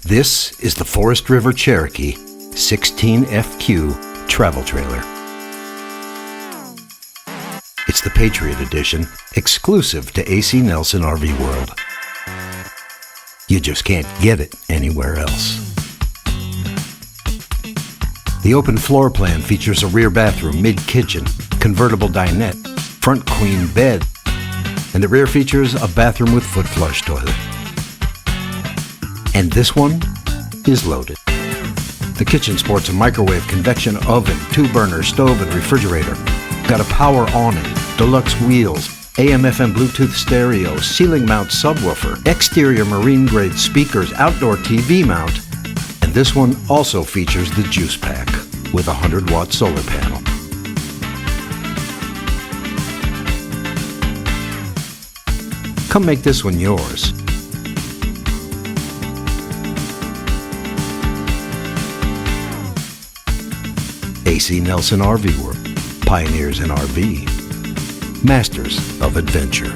This is the Forest River Cherokee 16Fq travel trailer. It's the Patriot Edition, exclusive to AC Nelsen RV World. You just can't get it anywhere else. The open floor plan features a rear bathroom, mid-kitchen, convertible dinette, front queen bed, and the rear features a bathroom with foot flush toilet. And this one is loaded. The kitchen sports a microwave, convection oven, 2-burner stove and refrigerator. Got a power awning, deluxe wheels, AM/FM Bluetooth stereo, ceiling mount subwoofer, exterior marine grade speakers, outdoor TV mount, and this one also features the juice pack with a 100-watt solar panel. Come make this one yours. AC Nelsen RV World, pioneers in RV, masters of adventure.